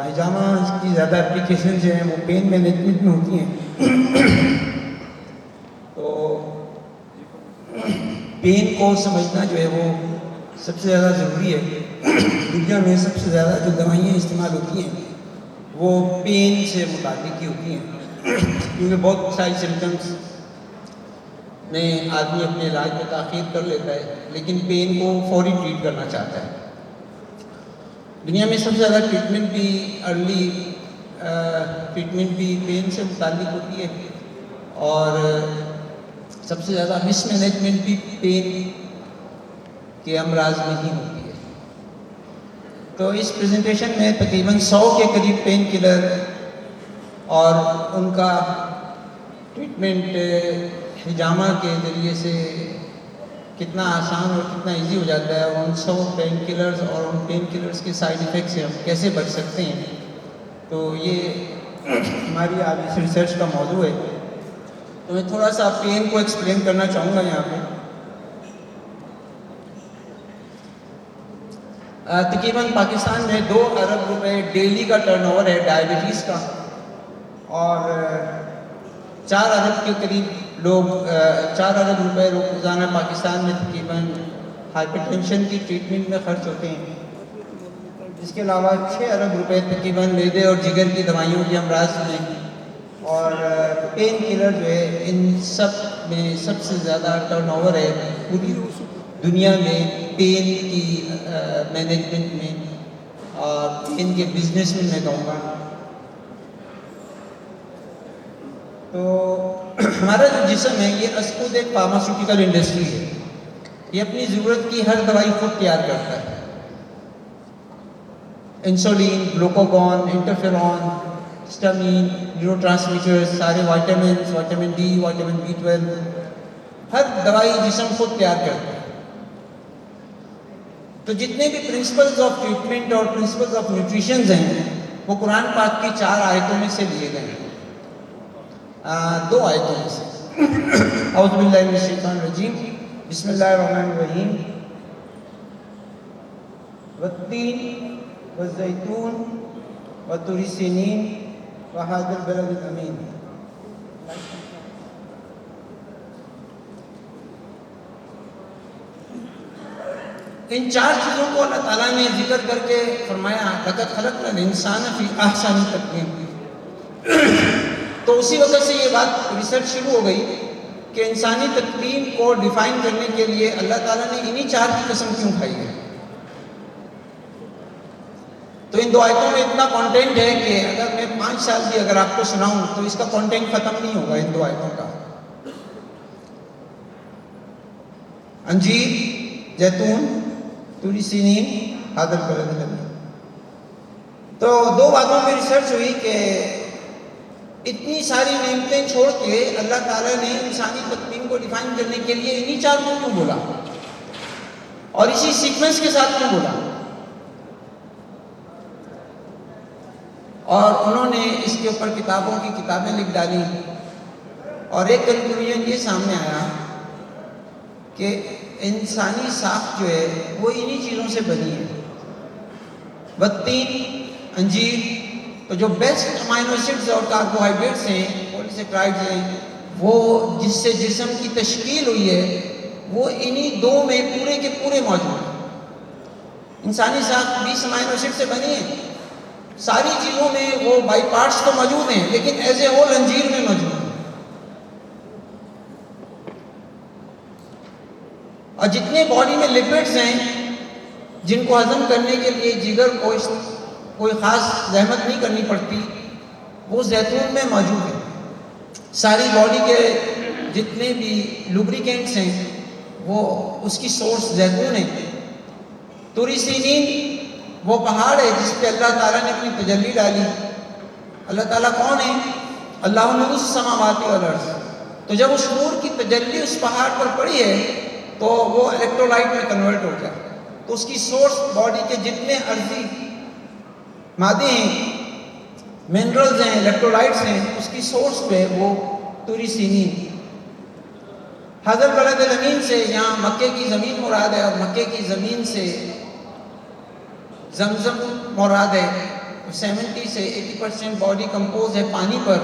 ہجامہ کی زیادہ اپلیکیشن جو ہیں وہ پین مینجمنٹ میں ہوتی ہیں. تو پین کو سمجھنا جو ہے وہ سب سے زیادہ ضروری ہے. دنیا میں سب سے زیادہ جو دوائیاں استعمال ہوتی ہیں وہ پین سے متعلق ہی ہوتی ہیں، کیونکہ بہت ساری سمٹمس میں آدمی اپنے علاج میں تاخیر کر لیتا ہے لیکن پین کو فوری ٹریٹ کرنا چاہتا ہے. دنیا میں سب سے زیادہ ٹریٹمنٹ بھی ارلی ٹریٹمنٹ بھی پین سے متعلق ہوتی ہے، اور سب سے زیادہ مس مینجمنٹ بھی پین کے امراض میں ہی ہوتی ہے. تو اس پریزنٹیشن میں تقریباً 100 کے قریب پین کلر اور ان کا ٹریٹمنٹ ہجامہ کے ذریعے سے کتنا آسان اور کتنا ایزی ہو جاتا ہے، اور ان 100 پین کلرز اور ان پین کلرز کے سائیڈ ایفیکٹ سے ہم کیسے بچ سکتے ہیں. تو یہ ہماری آج اس ریسرچ کا موضوع ہے. تو میں تھوڑا سا پین کو ایکسپلین کرنا چاہوں گا یہاں پہ. تقریباً پاکستان میں 2 ارب روپے ڈیلی کا ٹرن اوور ہے ڈائبٹیز کا، اور 4 ارب کے قریب لوگ 4 ارب روپے روزانہ پاکستان میں تقریباً ہائپر ٹینشن کی ٹریٹمنٹ میں خرچ ہوتے ہیں. اس کے علاوہ 6 ارب روپے تقریباً معدے اور جگر کی دوائیوں کے امراض میں، اور پین کلر جو ہے ان سب میں سب سے زیادہ ٹرن اوور ہے پوری دنیا میں پین کی مینجمنٹ میں اور پین کے بزنس میں کہوں گا. تو ہمارا جو جسم ہے یہ خود ایک فارماسیوٹیکل انڈسٹری ہے. یہ اپنی ضرورت کی ہر دوائی خود تیار کرتا ہے. انسولین، گلوکاگون، انٹرفیرون، ہسٹامین، نیورو ٹرانسمیٹرز، سارے vitamins, vitamin D, vitamin B12، ہر دوائی جسم خود تیار کرتا ہے. تو جتنے بھی پرنسپلز آف ٹریٹمنٹ اور پرنسپلز آف نیوٹریشنز ہیں وہ قرآن پاک کی 4 آیتوں میں سے لیے گئے ہیں. 2 آیتوں میں سے. اعوذ باللہ من الشیطان الرجیم، بسم اللہ الرحمن الرحیم. والتین والزیتون وطور سینین وہذا البلد الامین. ان 4 چیزوں کو اللہ تعالیٰ نے ذکر کر کے فرمایا لقد خلقنا الانسان فی احسن تقویم. تو اسی وقت سے یہ بات ریسرچ شروع ہو گئی کہ انسانی تقویم کو ڈیفائن کرنے کے لیے اللہ تعالیٰ نے انہی 4 کی قسم کیوں کھائی ہے. تو ان 2 آیتوں میں اتنا کانٹینٹ ہے کہ اگر میں 5 سال بھی اگر آپ کو سناؤں تو اس کا کانٹینٹ ختم نہیں ہوگا ان 2 آیتوں کا. انجیر، زیتون، طور سینین، ھذا البلد الامین. تو 2 باتوں پہ ریسرچ ہوئی کہ اتنی ساری نعمتیں چھوڑ کے اللہ تعالیٰ نے انسانی تقویم کو ڈیفائن کرنے کے لیے انہی 4 کو کیوں بولا اور اسی سیکوینس کے ساتھ کیوں بولا. اور انہوں نے اس کے اوپر کتابوں کی کتابیں لکھ ڈالی، اور ایک کنکلوژن یہ سامنے آیا کہ انسانی ساخت جو ہے وہ انہی چیزوں سے بنی ہے. والتین، انجیر، تو جو بیسٹ امائنو ایسڈز اور کاربوہائیڈریٹس ہیں، پولیسیکرائڈز ہیں، وہ جس سے جسم کی تشکیل ہوئی ہے وہ انہی 2 میں پورے کے پورے موجود ہیں. انسانی ساخت 20 امائنو ایسڈ سے بنی ہے. ساری چیزوں میں وہ بائی پارٹس تو موجود ہیں لیکن ایز اے ہول انجیر میں موجود ہیں. اور جتنے باڈی میں لپڈز ہیں جن کو ہضم کرنے کے لیے جگر کو کوئی خاص زحمت نہیں کرنی پڑتی وہ زیتون میں موجود ہے. ساری باڈی کے جتنے بھی لوبریکینٹس ہیں وہ اس کی سورس زیتون ہے. طور سینین وہ پہاڑ ہے جس پہ اللہ تعالیٰ نے اپنی تجلی ڈالی. اللہ تعالیٰ کون ہے؟ اللہ نور السماوات والارض. تو جب اس نور کی تجلی اس پہاڑ پر پڑی ہے تو وہ الیکٹرولائٹ میں کنورٹ ہو گیا. تو اس کی سورس باڈی کے جتنے ارضی مادے ہیں، منرلز ہیں، الیکٹرولائٹس ہیں، اس کی سورس پہ وہ طور سینین. ھذا البلد الامین سے یہاں مکے کی زمین مراد ہے، اور مکے کی زمین سے زمزم مراد ہے. 70 سے 80% باڈی کمپوز ہے پانی پر،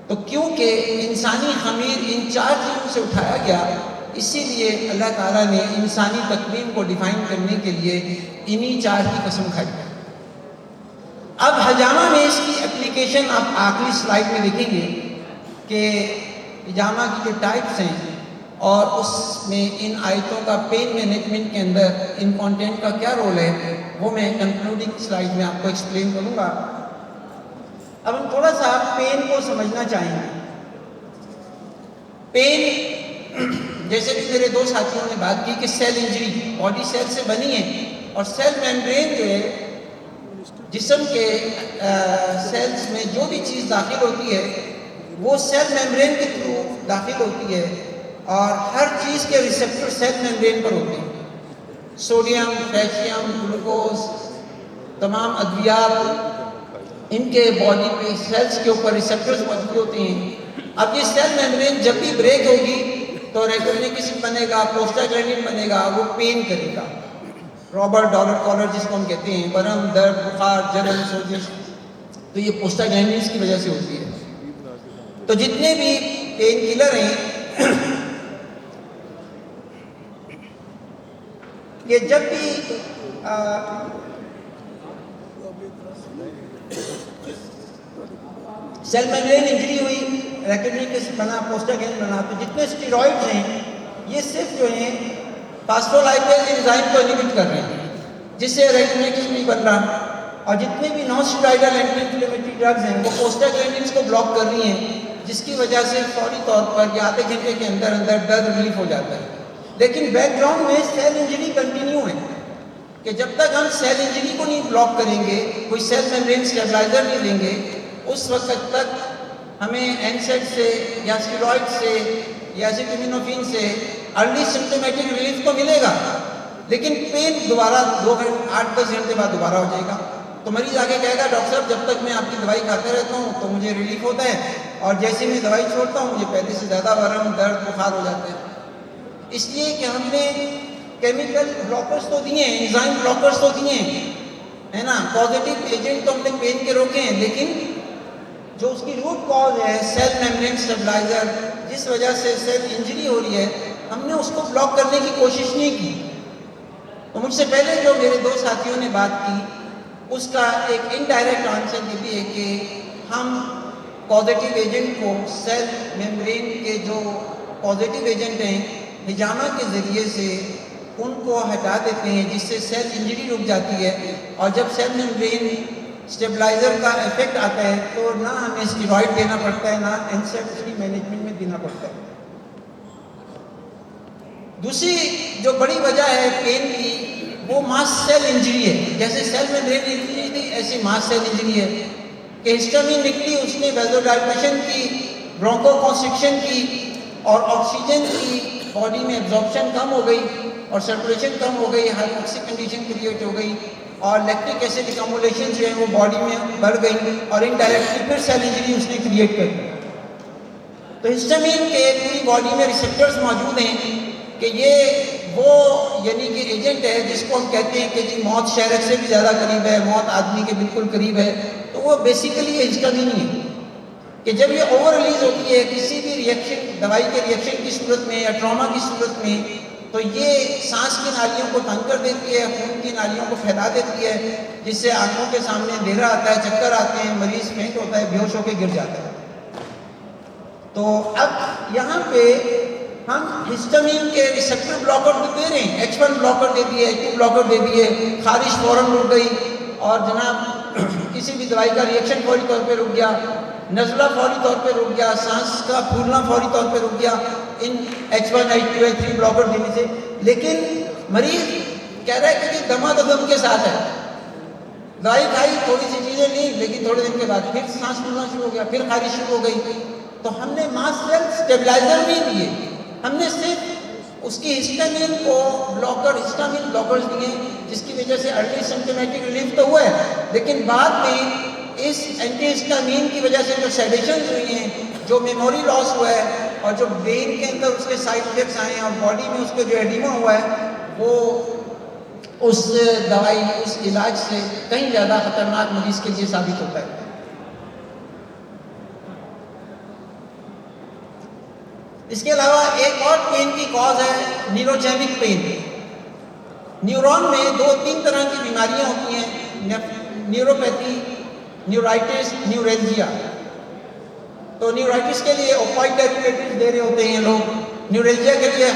تو کیونکہ انسانی خمیر ان 4 چیزوں سے اٹھایا گیا، اسی لیے اللہ تعالیٰ نے انسانی تکوین کو ڈیفائن کرنے کے لیے انہی 4 کی قسم کھائی ہے۔ اب حجامہ میں اس کی اپلیکیشن آپ آخری سلائیڈ میں دیکھیں گے کہ حجامہ کی جو ٹائپس ہیں اور اس میں ان آیتوں کا پین مینجمنٹ کے اندر ان کانٹینٹ کا کیا رول ہے، وہ میں کنکلوڈنگ سلائیڈ میں آپ کو ایکسپلین کروں گا۔ اب ہم تھوڑا سا پین کو سمجھنا چاہیں گے۔ پین، جیسے بھی میرے 2 ساتھیوں نے بات کی کہ سیل انجری باڈی سیل سے بنی ہے، اور سیل میمبرین جو ہے جسم کے سیلز میں جو بھی چیز داخل ہوتی ہے وہ سیل میمبرین کے تھرو داخل ہوتی ہے، اور ہر چیز کے ریسیپٹر سیل میمبرین پر ہوتے ہیں۔ سوڈیم، پوٹیشیم، گلوکوز، تمام ادویات، ان کے باڈی پہ سیلز کے اوپر ریسیپٹرز موجود ہوتے ہیں۔ اب یہ سیل میمبرین جب بھی بریک ہوگی تو ریٹینوکسن بنے گا، پروسٹاگلینڈن بنے گا، وہ پین کرے گا۔ رابرٹ ڈالر کالر جس کو ہم کہتے ہیں، برم، درد، بخار، جلن، سوزش، تو یہ پروسٹاگلینڈنس کی وجہ سے ہوتی ہے۔ تو جتنے بھی پین کلر ہیں یہ جب بھی سیل میمبرین انجری ہوئی، ریٹینوکسن بنا، پروسٹاگلینڈن بنا، تو جتنے اسٹیرائڈز ہیں یہ صرف جو ہیں فاسفولائپیز انزائم کو انہیبٹ کر رہے ہیں، جس سے ریٹینوکسن نہیں بن رہا، اور جتنے بھی نان اسٹیرائڈل اینٹی انفلیمیٹری ڈرگز ہیں وہ پروسٹاگلینڈنس کو بلاک کر رہی ہیں، جس کی وجہ سے فوری طور پر یا آدھے گھنٹے کے اندر اندر درد ریلیف ہو جاتا ہے۔ لیکن بیک گراؤنڈ میں سیل انجری کنٹینیو ہے کہ جب تک ہم سیل انجری کو نہیں بلاک کریں گے، کوئی سیل میمبرین اسٹیبلائزر نہیں لیں گے، اس وقت تک ہمیں NSAID سے یا اسٹیرائڈ سے یا ایسیٹامینوفین سے ارلی سمپٹومیٹک ریلیف تو ملے گا، لیکن پین دوبارہ 8-10 گھنٹے بعد دوبارہ ہو جائے گا۔ تو مریض آگے کہے گا ڈاکٹر صاحب جب تک میں آپ کی دوائی کھاتے رہتا ہوں تو مجھے ریلیف ہوتا ہے، اور جیسے میں دوائی چھوڑتا ہوں مجھے پہلے سے زیادہ ورم، درد، بخار ہو جاتا ہے۔ اس لیے کہ ہم نے کیمیکل بلاکرز تو دیے ہیں، انزائم بلاکرز تو دیے ہیں، ہے نا، پازیٹیو ایجنٹ تو ہم نے پین کے روکے ہیں، لیکن جو اس کی روٹ کاز ہے سیل میمبرین اسٹیبلائزر، جس وجہ سے سیل انجری ہو رہی ہے، ہم نے اس کو بلاک کرنے کی کوشش نہیں کی۔ تو مجھ سے پہلے جو میرے 2 ساتھیوں نے بات کی اس کا ایک انڈائریکٹ آنسر یہ بھی ہے کہ ہم پازیٹیو ایجنٹ کو، سیل میمبرین کے جو پازیٹیو ایجنٹ ہیں، حجامہ کے ذریعے سے ان کو ہٹا دیتے ہیں، جس سے سیل انجری رک جاتی ہے، اور جب سیل میمبرین اسٹیبلائزر کا ایفیکٹ آتا ہے تو نہ ہمیں اسٹیرائڈ دینا پڑتا ہے، نہ NSAID اس کی مینجمنٹ میں دینا پڑتا ہے۔ دوسری جو بڑی وجہ ہے پین کی وہ ماس سیل انجری ہے۔ جیسے سیل میمبرین انجری تھی ایسی ماس سیل انجری ہے کہ ہسٹامین نکلی، اس نے ویزو ڈائلیٹیشن کی، برونکو کنسٹرکشن کی، اور آکسیجن کی باڈی میں ایبزارپشن کم ہو گئی اور سرکولیشن کم ہو گئی، ہائپوکسک کنڈیشن کریٹ ہو گئی، اور لیکٹک ایسڈ ایکومولیشن جو ہے وہ باڈی میں بڑھ گئی، اور انڈائریکٹلی پھر سیل انجری اس نے کریٹ کر دی۔ تو ہسٹامین کے پوری باڈی میں ریسیپٹرز موجود ہیں کہ یہ وہ یعنی کہ ایجنٹ ہے جس کو ہم کہتے ہیں کہ جی موت شہرک سے بھی زیادہ قریب ہے، موت آدمی کے بالکل قریب ہے، تو وہ بیسیکلی یہ ہسٹامین ہی ہے کہ جب یہ اوور ریلیز ہوتی ہے کسی بھی ریئیکشن، دوائی کے ریئیکشن کی صورت میں یا ٹراما کی صورت میں، تو یہ سانس کی نالیوں کو تنگ کر دیتی ہے، خون کی نالیوں کو پھیلا دیتی ہے، جس سے آنکھوں کے سامنے اندھیرا آتا ہے، چکر آتے ہیں، مریض فینٹ ہوتا ہے، بے ہوش ہو کے گر جاتا ہے۔ تو اب یہاں پہ ہم ہسٹامین کے ریسیپٹر بلاکر تو دے رہے ہیں، H1 بلاکر دے دیے، H2 بلاکر دے دیے، خارش فوراً رک گئی، اور جناب کسی بھی دوائی کا ریئیکشن فوری طور پہ رک گیا، نزلہ فوری طور پہ رک گیا، سانس کا پھولنا فوری طور پہ رک گیا ان H1 H2 H3 بلاکر دینے سے۔ لیکن مریض کہہ رہا ہے کہ یہ دمادم کے ساتھ ہے، دوائی کھائی، تھوڑی سی چیزیں لی، لیکن تھوڑے دن کے بعد پھر سانس پھولنا شروع ہو گیا، پھر خارش شروع ہو گئی۔ تو ہم نے ماس سیل اسٹیبلائزر نہیں دیے، ہم نے صرف اس کی ہسٹامین کو بلاکر، ہسٹامین بلاکرز دیے، جس کی وجہ سے ارلی سمپٹومیٹک ریلیف تو ہوا ہے، لیکن بعد میں اس اینٹی ہسٹامین کی وجہ سے جو سیڈیشنز ہوئی ہیں، جو میموری لاس ہوا ہے، اور جو برین کے اندر اس کے سائڈ افیکٹس آئے ہیں، اور باڈی میں اس کے جو ایڈیما ہوا ہے، وہ اس دوائی اس علاج سے کہیں زیادہ خطرناک مریض کے لیے ثابت ہوتا ہے۔ اس کے علاوہ ایک اور پین کی کاز ہے نیوروجینک پین۔ نیورون میں 2-3 طرح کی بیماریاں ہوتی ہیں، نیوروپیتھی، نیورائٹس، نیورلجیا۔ تو نیورائٹس کے لیے اوپائڈ ڈیریویٹیوز دے رہے ہوتے ہیں لوگ، نیورلجیا کے لیے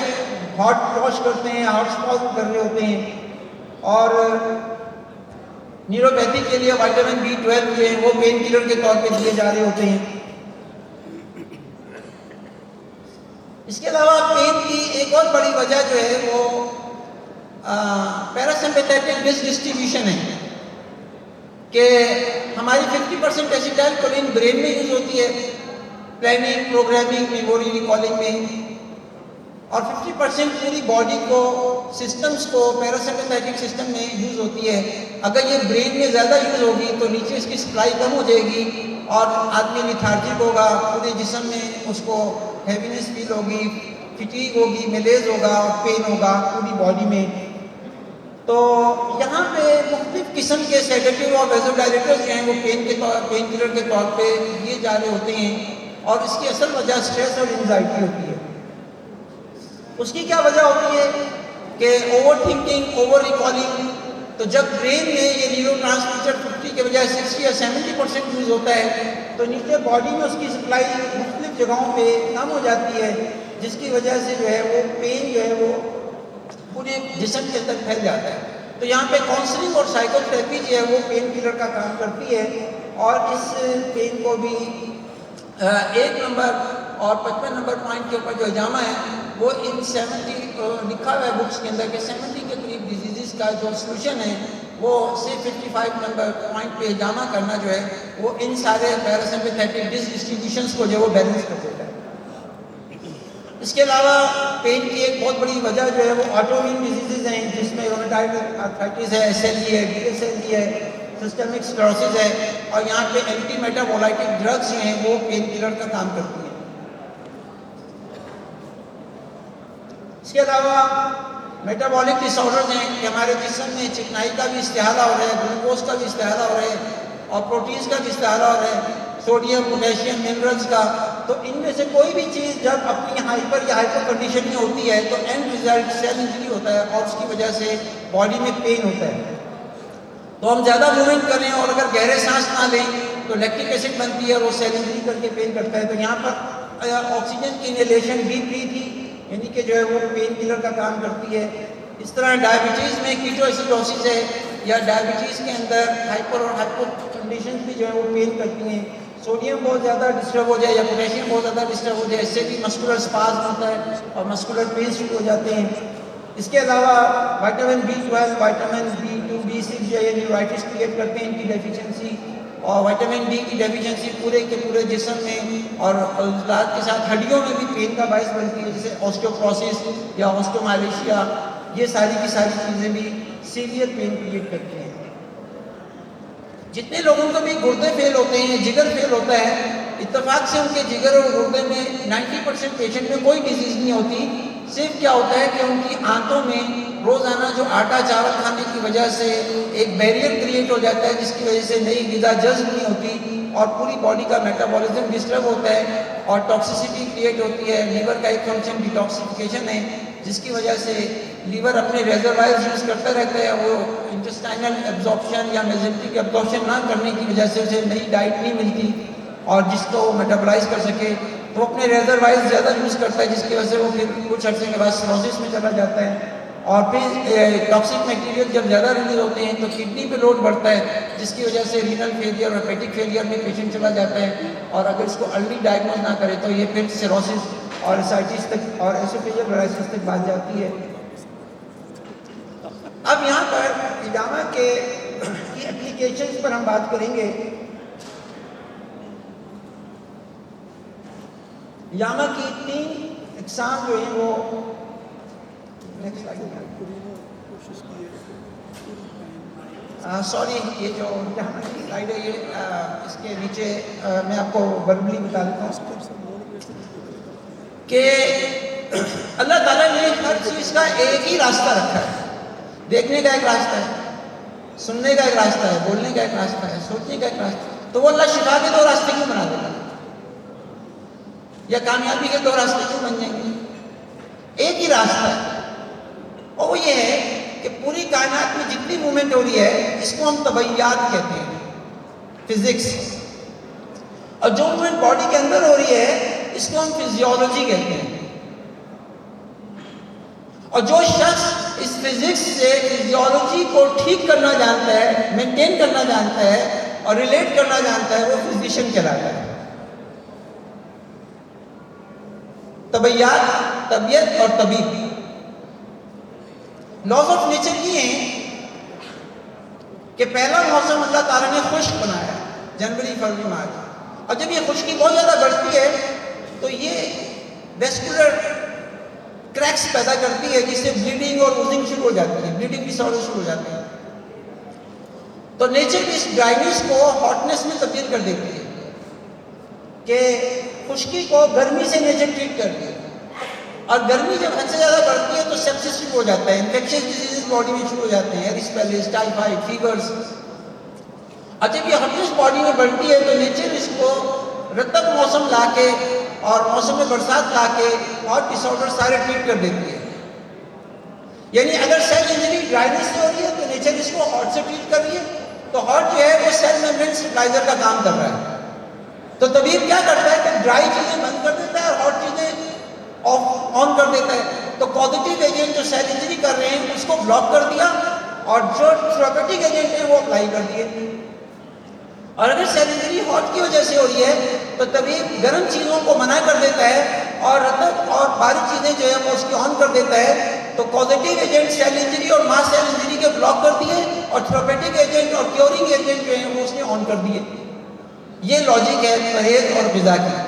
ہارٹ واش کرتے ہیں، ہارٹ اسپاز کر رہے ہوتے ہیں، اور نیوروپیتھی کے لیے وائٹامن B12 جو ہے وہ پین کلر کے طور پہ دیے جا رہے ہوتے ہیں۔ اس کے علاوہ پین کی ایک اور بڑی وجہ جو ہے وہ پیراسمپیتھیٹک ڈس ڈسٹریبیوشن ہے، کہ ہماری 50% ایسیٹائل کولین برین میں یوز ہوتی ہے، پلاننگ، پروگرامنگ، میموری، ریکالنگ میں، اور 50% پوری باڈی کو، سسٹمز کو پیراسمپیتھیٹک سسٹم میں یوز ہوتی ہے۔ اگر یہ برین میں زیادہ یوز ہوگی تو نیچے اس کی سپلائی کم ہو جائے گی اور آدمی لیتھارجک ہوگا، پورے جسم میں اس کو ہیوینس فیل ہوگی، فٹیگ ہوگی، ملیز ہوگا اور پین ہوگا پوری باڈی میں۔ تو یہاں پہ مختلف قسم کے سیڈیٹیو اور ویزوڈائلیٹرز جو ہیں وہ پین کلر کے طور پہ دیے جا رہے ہوتے ہیں، اور اس کی اصل وجہ سٹریس اور انزائٹی ہوتی ہے۔ اس کی کیا وجہ ہوتی ہے کہ اوور تھنکنگ، اوور ریکالنگ۔ تو جب برین میں یہ نیورو ٹرانسمیٹر 50 کے بجائے 60 یا 70% یوز ہوتا ہے تو نیچے باڈی میں اس کی سپلائی مختلف جگہوں پہ کم ہو جاتی ہے، جس کی وجہ سے جو ہے وہ پین جو ہے وہ پورے جسم کے اندر پھیل جاتا ہے۔ تو یہاں پہ کاؤنسلنگ اور سائیکو تھراپی جو ہے وہ پین کلر کا کام کرتی ہے، اور اس پین کو بھی 1 نمبر اور 55 نمبر پوائنٹ کے اوپر جو ہجامہ ہے وہ ان 70 لکھا ہوا ہے بکس کے اندر کہ 70 کے قریب ڈیزیزز کا جو سلوشن ہے وہ سے 55 نمبر پوائنٹ پہ ہجامہ کرنا جو ہے وہ ان سارے پیراسمپیتھیٹک ڈس ڈسٹریبیوشنس کو جو ہے وہ بیلنس کر دیتا ہے۔ اس کے علاوہ پین کی ایک بہت بڑی وجہ جو ہے وہ آٹو امیون ڈیزیزز ہیں، جس میں رومیٹائڈ آرتھرائٹس ہے، SLE ہے، DSLE ہے، سسٹمک سکلروسس ہے، اور یہاں پہ اینٹی میٹابولائٹک ڈرگس جو ہیں وہ پین کلر کا کام کرتی ہیں۔ اس کے علاوہ میٹابولک ڈس آرڈرز ہیں کہ ہمارے جسم میں چکنائی کا بھی استحالہ ہو رہا ہے، گلوکوز کا بھی استحالہ ہو رہا ہے، اور پروٹینز کا بھی استحالہ ہو رہا ہے، سوڈیم، پوٹیشیم، منرلز کا۔ تو ان میں سے کوئی بھی چیز جب اپنی ہائپر یا ہائپو کنڈیشن میں ہوتی ہے تو اینڈ ریزلٹ سیل انجری ہوتا ہے، اور اس کی وجہ سے باڈی میں پین ہوتا ہے۔ تو ہم زیادہ موومنٹ کریں اور اگر گہرے سانس نہ لیں تو لیکٹک ایسڈ بنتی ہے، وہ سیل انجری کر کے پین کرتا ہے۔ تو یہاں پر آکسیجن کی انہیلیشن بھی تھی، یعنی کہ جو ہے وہ پین کلر کا کام کرتی ہے۔ اس طرح ڈائبٹیز میں کیٹو ایسیڈوسس ہے، یا ڈائبٹیز کے اندر ہائپر اور ہائپو کنڈیشن بھی جو ہے وہ پین کرتی ہیں۔ سوڈیم بہت زیادہ ڈسٹرب ہو جائے یا پوٹیشیم بہت زیادہ ڈسٹرب ہو جائے، اس سے بھی مسکولر اسپازم ہوتا ہے اور مسکولر پین شروع ہو جاتے ہیں۔ اس کے علاوہ vitamin B12، vitamin B2، B6 جو ہے یہ نیورائٹس کریٹ کرتے ہیں، ان کی ڈیفیشنسی، اور وائٹامن ڈی کی ڈیفیشنسی پورے کے پورے جسم میں اور عضلات کے ساتھ ہڈیوں میں بھی پین کا باعث بنتی ہے، جیسے آسٹیوپروسس یا آسٹومائلیشیا۔ یہ ساری کی ساری چیزیں بھی سیویئر پین کریٹ کرتی ہیں۔ جتنے لوگوں کو بھی گردے فیل ہوتے ہیں، جگر فیل ہوتا ہے، اتفاق سے ان کے جگر اور گردے میں 90% پیشنٹ میں کوئی ڈیزیز نہیں ہوتی، صرف کیا ہوتا ہے کہ ان کی آنتوں میں روزانہ جو آٹا چاول کھانے کی وجہ سے ایک بیریئر کریٹ ہو جاتا ہے، جس کی وجہ سے نئی غذا جذب نہیں ہوتی اور پوری باڈی کا میٹابولزم ڈسٹرب ہوتا ہے اور ٹاکسیسٹی کریٹ ہوتی ہے۔ لیور کا ایک فنکشن ڈیٹاکسیفیکیشن ہے، جس کی وجہ سے لیور اپنے ریزروائرز یوز کرتا رہتا ہے، وہ انٹسٹائنل ایبزارپشن یا میزنٹرک ایبزارپشن نہ کرنے کی وجہ سے اسے نئی ڈائٹ نہیں ملتی اور جس کو وہ میٹابلائز کر سکے، تو وہ اپنے ریزروائرز زیادہ یوز کرتا ہے، جس کی وجہ سے وہ پھر کچھ عرصے کے بعد سروسس میں چلا جاتا ہے، اور پھر ٹاکسک میٹیریل جب زیادہ ریلیز ہوتے ہیں تو کڈنی پہ لوڈ بڑھتا ہے، جس کی وجہ سے رینل فیلئر اور ہیپیٹک فیلئر میں پیشنٹ چلا جاتا ہے، اور اگر اس کو ارلی ڈائگنوز نہ کرے تو یہ پھر سیروسس اور اسائٹس تک اور ایسوفیجل ورائسس تک بات جاتی ہے۔ اب یہاں پر ہجامہ کے اپلیکیشنز پر ہم بات کریں گے۔ ہجامہ کی 3 اقسام جو ہیں وہ سوری، یہ جو ہجامہ کی سلائڈ ہے یہ اس کے نیچے میں آپ کو وربلی بتا دیتا ہوں کہ اللہ تعالیٰ نے ہر چیز کا ایک ہی راستہ رکھا ہے۔ دیکھنے کا ایک راستہ ہے، سننے کا ایک راستہ ہے، بولنے کا ایک راستہ ہے، سوچنے کا ایک راستہ ہے. تو وہ اللہ شفا کے 2 راستے کیوں بنا دیتا ہے؟ یا کامیابی کے 2 راستے کیوں بن جائیں گے؟ ایک ہی راستہ ہے، اور وہ یہ ہے کہ پوری کائنات میں جتنی موومنٹ ہو رہی ہے اس کو ہم طبیعیات کہتے ہیں، فزکس. اور جو موومنٹ باڈی کے اندر ہو رہی ہے اس کو ہم فزیولوجی کہتے ہیں. اور جو شخص اس فزکس سے فزیولوجی کو ٹھیک کرنا جانتا ہے، مینٹین کرنا جانتا ہے اور ریلیٹ کرنا جانتا ہے، وہ فزیشین کہلاتا ہے. طبیعیات، طبیعت اور طبیب. لاز آف نیچر یہ ہیں کہ پہلا موسم اللہ تعالیٰ نے خشک بنایا، جنوری، فروری، مارچ. اور جب یہ خشکی بہت زیادہ بڑھتی ہے تو یہ ویسکولر کریکس پیدا کرتی ہے، جس سے بلیڈنگ اور اوزنگ شروع ہو جاتی ہے، بلیڈنگ ڈس آرڈر شروع ہو جاتے ہیں. تو نیچر اس ڈرائنیس کو ہاٹنس میں تبدیل کر دیتی ہے کہ خشکی کو گرمی سے نیچر ٹریٹ کرتی ہے. اور گرمی جب حد سے زیادہ بڑھتی ہے تو سیپسس شروع ہو جاتا ہے، انفیکشس ڈیزیز باڈی میں شروع ہو جاتے ہیں، ایریسپیلس، ٹائیفائڈ، فیورز. اور جب یہ ہاٹنس باڈی میں بڑھتی ہے تو نیچر اس کو رطب موسم لا کے اور موسم میں برسات لا کے ہاٹ ڈس آرڈر سارے ٹریٹ کر دیتی ہے. یعنی اگر سیل انجری ڈرائنیس سے ہو رہی ہے تو نیچر اس کو ہاٹ سے ٹریٹ کر رہی ہے. تو ہاٹ جو ہے وہ سیل میمبرین سپلائزر کا کام کر رہا ہے. تو طبیب کیا کرتا ہے کہ ڈرائی چیزیں بند کر دیتا ہے اور ہاٹ چیزیں آن کر دیتا ہے. تو کوزیٹیو ایجنٹ جو سیل انجری کر رہے ہیں اس کو بلاک کر دیا اور جو تھراپیوٹک ایجنٹ ہیں وہ اپلائی کر دیے. اور اگر سیل انجری ہاٹ کی وجہ سے ہو رہی ہے تو طبیب گرم چیزوں کو منع کر دیتا ہے اور رطب اور باریک چیزیں جو ہے وہ اس کی آن کر دیتا ہے. تو کوزیٹیو ایجنٹ سیل انجری اور ماس سیل انجری کے بلاک کر دیے اور تھراپیوٹک ایجنٹ اور کیورنگ ایجنٹ جو ہیں وہ اس نے آن کر دیے. یہ لاجک ہے پرہیز اور غذا کی.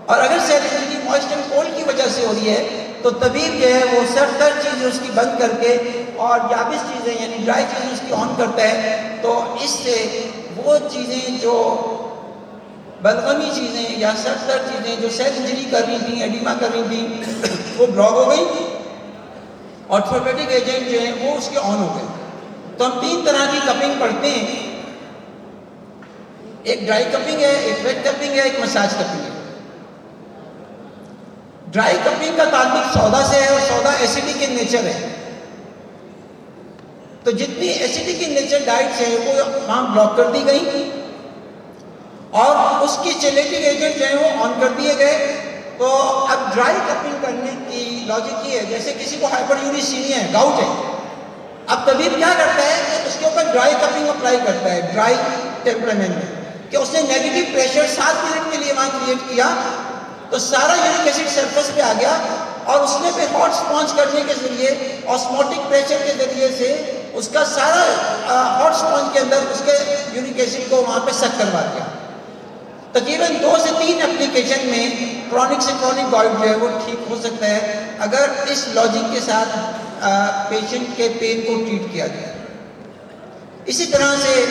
اور اگر سیل انجری موئسٹ اینڈ کولڈ کی وجہ سے ہو رہی ہے تو طبیب جو ہے وہ سرد چیزیں اس کی بند کر کے اور یابس چیزیں یعنی ڈرائی چیزیں اس کی آن کرتا ہے. تو اس سے وہ چیزیں جو بلغمی چیزیں یا سرد چیزیں جو سیل انجری کر رہی تھیں، ایڈیما کر رہی تھیں، وہ بلاک ہو گئی اور تھراپیوٹک ایجنٹ جو ہیں وہ اس کے آن ہو گئے. تو ہم 3 طرح کی کپنگ پڑھتے ہیں، ایک ڈرائی کپنگ ہے، ایک ویٹ کپنگ ہے، ایک مساج کپنگ ہے. ڈرائی کپنگ کا تعلق سوڈا سے ہے اور سوڈا ایسیڈک ان نیچر ہے. تو جتنی ایسیڈک ان نیچر ڈائٹس ہیں وہ وہاں بلاک کر دی گئی اور اس کی چیلیٹک ایجنٹ جو ہیں وہ آن کر دیے گئے. تو اب ڈرائی کپنگ کرنے کی لاجک یہ ہے جیسے کسی کو ہائپر یوریسیمیا ہے، گاؤٹ ہے. اب طبیب کیا کرتا ہے کہ اس کے اوپر ڈرائی کپنگ اپلائی کرتا ہے، ڈرائی ٹیمپرامنٹ میں، کہ اس نے نیگیٹو پریشر 7 منٹ کے لیے وہاں کریٹ کیا تو سارا یورک ایسڈ سرفیس پہ آ گیا اور اس نے پھر ہاٹ اسپانج کرنے کے ذریعے آسموٹک پریشر کے ذریعے سے اس کا سارا ہاٹ اسپانج کے اندر اس کے یورک ایسڈ کو وہاں پہ سک کروا دیا. تقریباً 2 سے 3 اپلیکیشن میں کرونک سے کرونک گاؤٹ جو ہے وہ ٹھیک ہو سکتا ہے اگر اس لاجک کے ساتھ پیشنٹ کے پین کو ٹریٹ کیا جائے. اسی طرح سے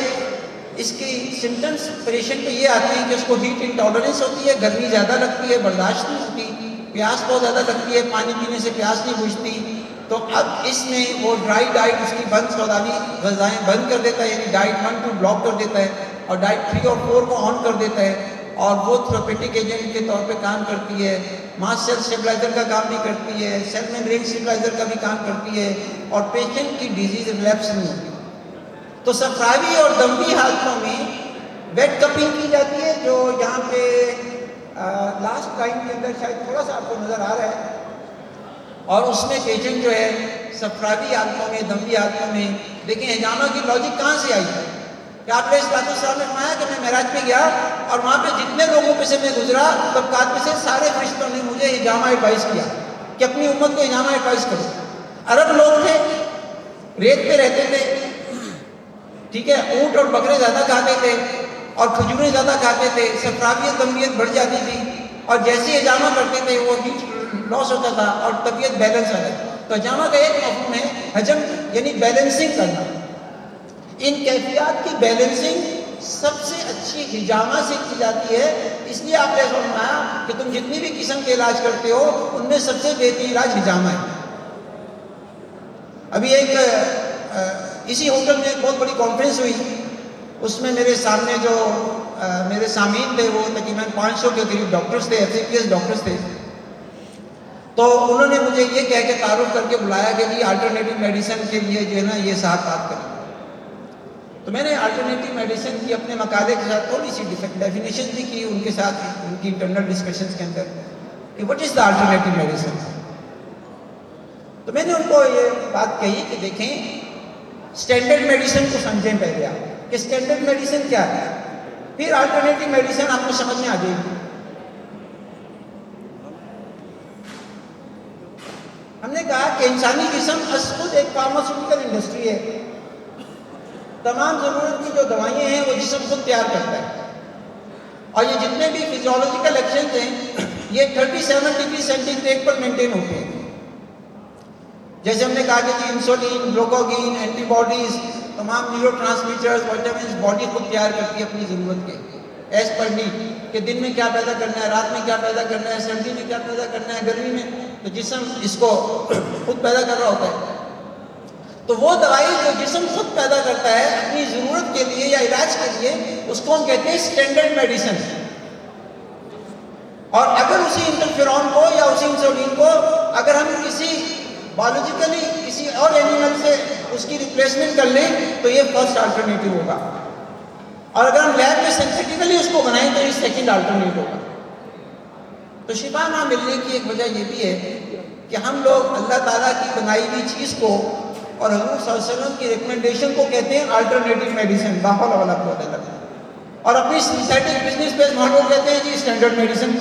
اس کی سمٹمس پیشنٹ پہ یہ آتے ہیں کہ اس کو ہیٹ انٹالرنس ہوتی ہے، گرمی زیادہ لگتی ہے، برداشت نہیں ہوتی، پیاس بہت زیادہ لگتی ہے، پانی پینے سے پیاس نہیں بجھتی. تو اب اس میں وہ ڈرائی ڈائٹ اس کی بند سوداوی غذائیں بند کر دیتا ہے، یعنی ڈائٹ 1 2 بلاک کر دیتا ہے اور ڈائٹ 3 اور 4 کو آن کر دیتا ہے اور وہ تھراپیوٹک ایجنٹ کے طور پہ کام کرتی ہے. ماس سیل اسٹیبلائزر کا کام بھی کرتی ہے، سیل میمبرین اسٹیبلائزر کا بھی کام کرتی ہے اور پیشنٹ کی ڈیزیز ریلیپس نہیں ہوتی. تو صفراوی اور دموی حالتوں میں ویٹ کپنگ کی جاتی ہے جو یہاں پہ لاسٹ لائن کے اندر شاید تھوڑا سا آپ کو نظر آ رہا ہے. اور اس میں پیشنٹ جو ہے صفراوی حالتوں میں، دموی حالتوں میں، دیکھیں ہجامہ کی لاجک کہاں سے آئی ہے کہ آپ نے اس بات صاحب نے فرمایا کہ میں معراج پہ گیا اور وہاں پہ جتنے لوگوں پہ سے میں گزرا طبقات میں سے سارے فرشتوں نے مجھے ہجامہ ایڈوائز کیا کہ اپنی امت کو ہجامہ ایڈوائز کرو. عرب لوگ تھے، ریت پہ رہتے تھے، ٹھیک ہے، اونٹ اور بکرے زیادہ کھاتے تھے اور کھجوریں زیادہ کھاتے تھے، صفراویت دمویت بڑھ جاتی تھی اور جیسے ہجامہ کرتے تھے وہ ہیٹ لاس ہوتا تھا اور طبیعت بیلنس آ جاتی. تو ہجامہ کا ایک مفہوم ہے حجم، یعنی بیلنسنگ کرنا. ان کیفیات کی بیلنسنگ سب سے اچھی ہجامہ سے کی جاتی ہے. اس لیے آپ نے فرمایا کہ تم جتنی بھی قسم کے علاج کرتے ہو ان میں سب سے بہترین علاج ہجامہ ہے. ابھی ایک اسی ہوٹل میں ایک بہت بڑی کانفرنس ہوئی، اس میں میرے سامنے جو میرے سامعین تھے وہ تقریباً 500 کے قریب ڈاکٹرز تھے، FCPS ڈاکٹرز تھے. تو انہوں نے مجھے یہ کہہ کے تعارف کر کے بلایا کہ جی آلٹرنیٹیو میڈیسن کے لیے جو ہے نا یہ صاحب بات کریں. تو میں نے آلٹرنیٹیو میڈیسن کی اپنے مقالے کے ساتھ تھوڑی سی ڈیفینیشن بھی کی ان کے ساتھ، ان کی انٹرنل ڈسکشنز کے اندر کہ what is the alternative medicine. تو میں نے ان کو یہ بات کہی کہ دیکھیں اسٹینڈرڈ میڈیسن کو سمجھیں پہلے آپ کہ اسٹینڈرڈ میڈیسن کیا ہے، پھر آلٹرنیٹیو میڈیسن آپ کو سمجھ میں آ جائے گی. ہم نے کہا کہ انسانی جسم خود ایک فارماسیوٹیکل انڈسٹری ہے. تمام ضرورت کی جو دوائیں ہیں وہ جسم خود تیار کرتا ہے، اور یہ جتنے بھی فزیولوجیکل ایکشنز ہیں یہ 37 ڈگری سینٹی گریڈ پر مینٹین ہوتے ہیں. جیسے ہم نے کہا کہ جی انسولین، گلوکاگون، اینٹی باڈیز، تمام نیورو ٹرانسمیٹرز، وائٹامنز باڈی خود تیار کرتی ہے اپنی ضرورت کے ایز پر نیڈ کہ دن میں کیا پیدا کرنا ہے، رات میں کیا پیدا کرنا ہے، سردی میں کیا پیدا کرنا ہے، گرمی میں. تو جسم اس کو خود پیدا کر رہا ہوتا ہے. تو وہ دوائی جو جسم خود پیدا کرتا ہے اپنی ضرورت کے لیے یا علاج کے لیے، اس کو ہم کہتے ہیں اسٹینڈرڈ میڈیسن. اور اگر اسی انٹرفیرون کو یا اسی انسولین کو اگر ہم کسی بایولوجیکلی کسی اور اینیمل سے اس کی ریپلیسمنٹ کر لیں تو یہ فرسٹ آلٹرنیٹیو ہوگا، اور اگر ہم لیب میں سینتھیٹیکلی اس کو بنائیں تو یہ سیکنڈ آلٹرنیٹیو ہوگا. تو شفا نہ ملنے کی ایک وجہ یہ بھی ہے کہ ہم لوگ اللہ تعالیٰ کی بنائی ہوئی چیز کو اور حضور صلی اللہ علیہ وسلم کی ریکمنڈیشن کو کہتے ہیں آلٹرنیٹیو میڈیسن، لا حول ولا قوت الا باللہ. اور اپنی سنتھیٹک بزنس بیس ماڈل کہتے ہیں جی اسٹینڈرڈ میڈیسن.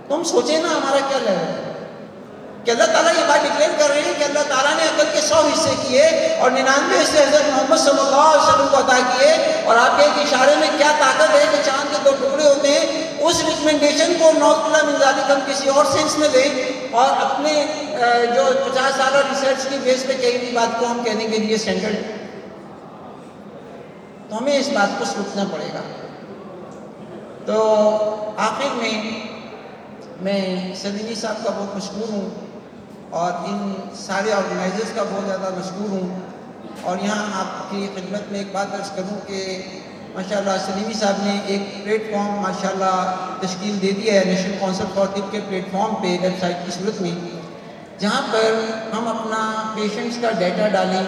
تو ہم سوچیں نا ہمارا کیا لیول ہے کہ اللہ تعالیٰ یہ بات ڈکلیئر کر رہے ہیں کہ اللہ تعالیٰ نے عقل کے 100 حصے کیے اور 99 حصے حضرت محمد صلی اللہ علیہ وسلم کو عطا کیے، اور آپ کے ایک اشارے میں کیا طاقت ہے کہ چاند کے 2 ٹکڑے ہوتے ہیں. اس ریکمنڈیشن کو نعوذ باللہ من ذالک ہم کسی اور سینس میں دیں اور اپنے جو 50 سالہ ریسرچ کی بیس پہ کہی ہوئی بات کو ہم کہہ دیں گے یہ اسٹینڈرڈ. تو ہمیں اس بات کو سوچنا پڑے گا. تو آخر میں سلیمی صاحب کا بہت مشکور ہوں اور ان سارے آرگنائزرز کا بہت زیادہ مشکور ہوں. اور یہاں آپ کی خدمت میں ایک بات عرض کروں کہ ماشاءاللہ سلیمی صاحب نے ایک پلیٹ فارم ماشاءاللہ تشکیل دے دیا ہے نیشنل کونسل فار طب کے پلیٹ فارم پہ ویب سائٹ کی صورت میں، جہاں پر ہم اپنا پیشنٹس کا ڈیٹا ڈالیں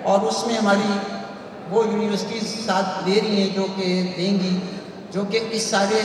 اور اس میں ہماری وہ یونیورسٹیز ساتھ دے رہی ہیں جو کہ دیں گی، جو کہ اس سارے